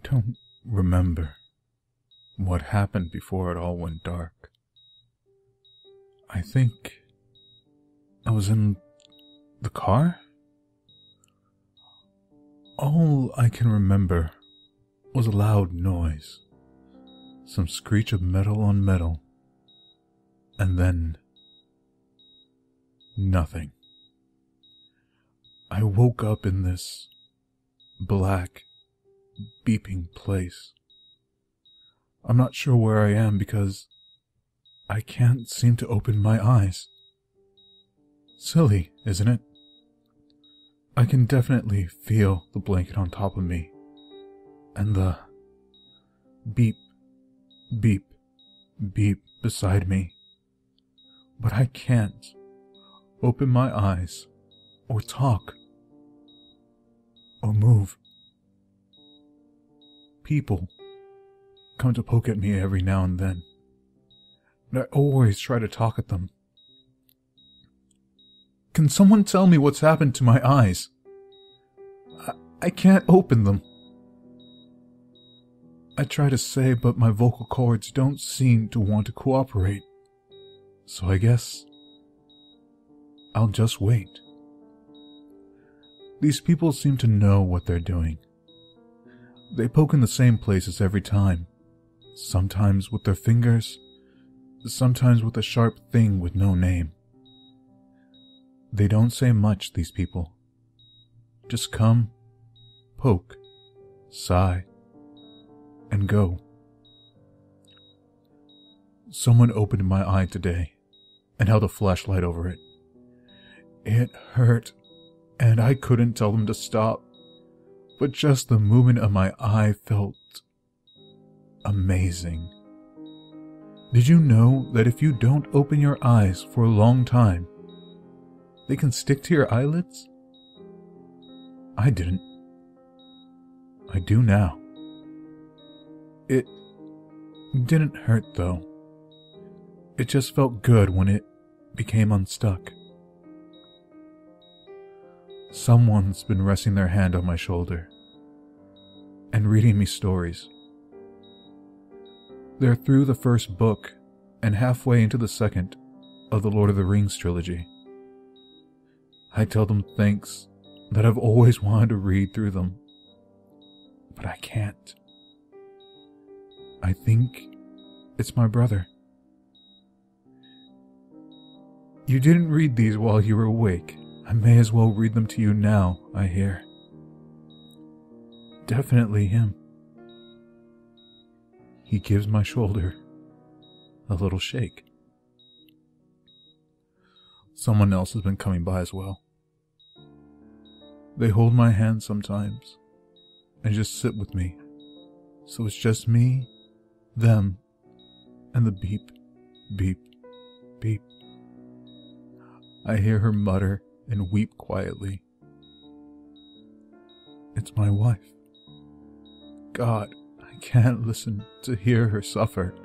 don't remember what happened before it all went dark. I think I was in the car? All I can remember was a loud noise, some screech of metal on metal, and then nothing. I woke up in this black, beeping place. I'm not sure where I am because I can't seem to open my eyes. Silly, isn't it? I can definitely feel the blanket on top of me, and the beep, beep, beep beside me. But I can't open my eyes, or talk, or move. People come to poke at me every now and then, and I always try to talk at them. Can someone tell me what's happened to my eyes? I can't open them. I try to say, but my vocal cords don't seem to want to cooperate. So I guess I'll just wait. These people seem to know what they're doing. They poke in the same places every time, sometimes with their fingers, sometimes with a sharp thing with no name. They don't say much, these people. Just come, poke, sigh, and go. Someone opened my eye today and held a flashlight over it. It hurt, and I couldn't tell them to stop, but just the movement of my eye felt amazing. Did you know that if you don't open your eyes for a long time, they can stick to your eyelids? I didn't. I do now. It didn't hurt though. It just felt good when it became unstuck. Someone's been resting their hand on my shoulder and reading me stories. They're through the first book and halfway into the second of the Lord of the Rings trilogy. I tell them thanks, that I've always wanted to read through them, but I can't. I think it's my brother. You didn't read these while you were awake. I may as well read them to you now, I hear. Definitely him. He gives my shoulder a little shake. Someone else has been coming by as well. They hold my hand sometimes and just sit with me. So it's just me, them, and the beep, beep, beep. I hear her mutter and weep quietly. It's my wife. God, I can't listen to hear her suffer.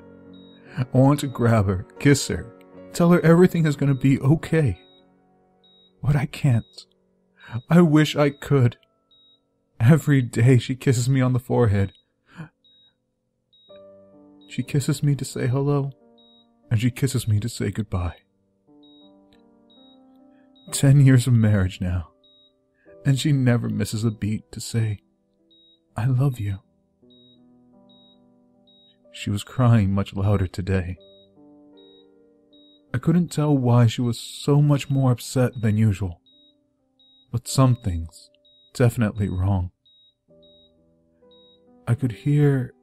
I want to grab her, kiss her, tell her everything is going to be okay. But I can't. I wish I could. Every day she kisses me on the forehead. She kisses me to say hello, and she kisses me to say goodbye. 10 years of marriage now, and she never misses a beat to say, I love you. She was crying much louder today. I couldn't tell why she was so much more upset than usual, but something's definitely wrong. I could hear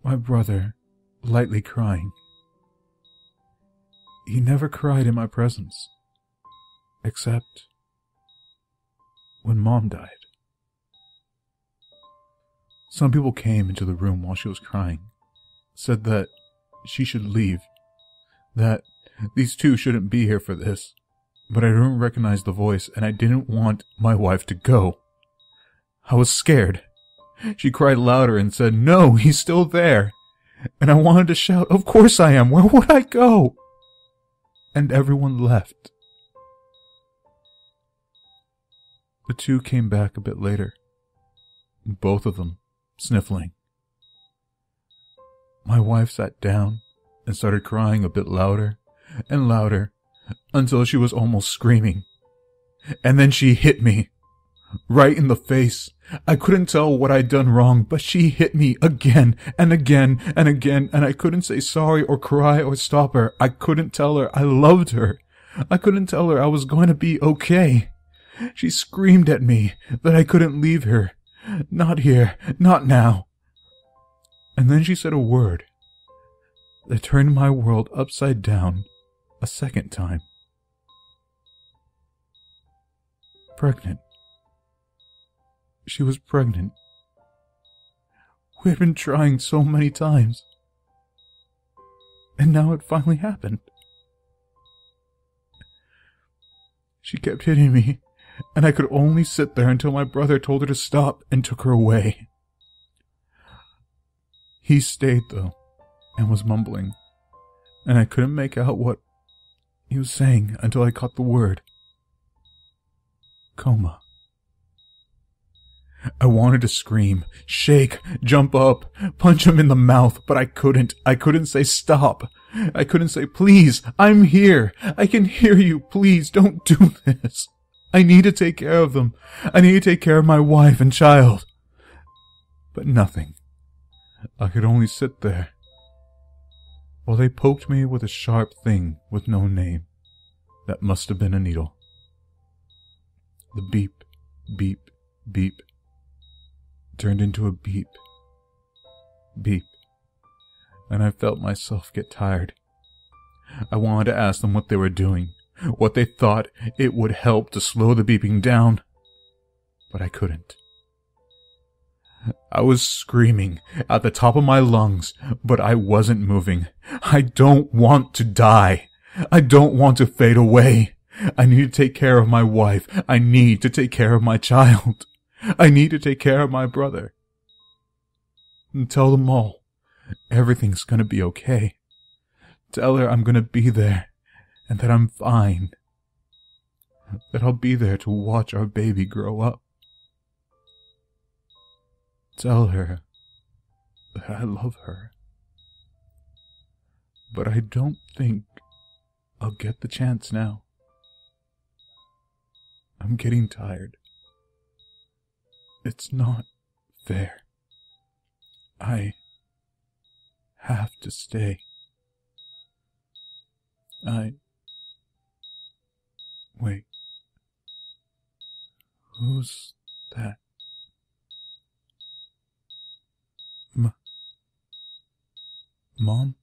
my brother lightly crying. He never cried in my presence, except when Mom died. Some people came into the room while she was crying, said that she should leave, that these two shouldn't be here for this, but I didn't recognize the voice and I didn't want my wife to go. I was scared. She cried louder and said, no, he's still there. And I wanted to shout, of course I am, where would I go? And everyone left. The two came back a bit later. Both of them sniffling. My wife sat down and started crying a bit louder and louder until she was almost screaming. And then she hit me right in the face. I couldn't tell what I'd done wrong, but she hit me again and again and again, and I couldn't say sorry or cry or stop her. I couldn't tell her I loved her. I couldn't tell her I was going to be okay. She screamed at me that I couldn't leave her. Not here, not now. And then she said a word that turned my world upside down a second time. Pregnant. She was pregnant. We had been trying so many times. And now it finally happened. She kept hitting me, and I could only sit there until my brother told her to stop and took her away. He stayed, though, and was mumbling, and I couldn't make out what he was saying until I caught the word. Coma. I wanted to scream, shake, jump up, punch him in the mouth, but I couldn't. I couldn't say stop. I couldn't say, please, I'm here. I can hear you. Please don't do this. I need to take care of them. I need to take care of my wife and child. But nothing. I could only sit there while they poked me with a sharp thing with no name. That must have been a needle. The beep, beep, beep turned into a beep, beep, and I felt myself get tired. I wanted to ask them what they were doing, what they thought it would help to slow the beeping down, but I couldn't. I was screaming at the top of my lungs, but I wasn't moving. I don't want to die. I don't want to fade away. I need to take care of my wife. I need to take care of my child. I need to take care of my brother. And tell them all, everything's gonna be okay. Tell her I'm gonna be there, and that I'm fine. That I'll be there to watch our baby grow up. Tell her that I love her. But I don't think I'll get the chance now. I'm getting tired. It's not fair. I have to stay. Wait. Who's that? Mom?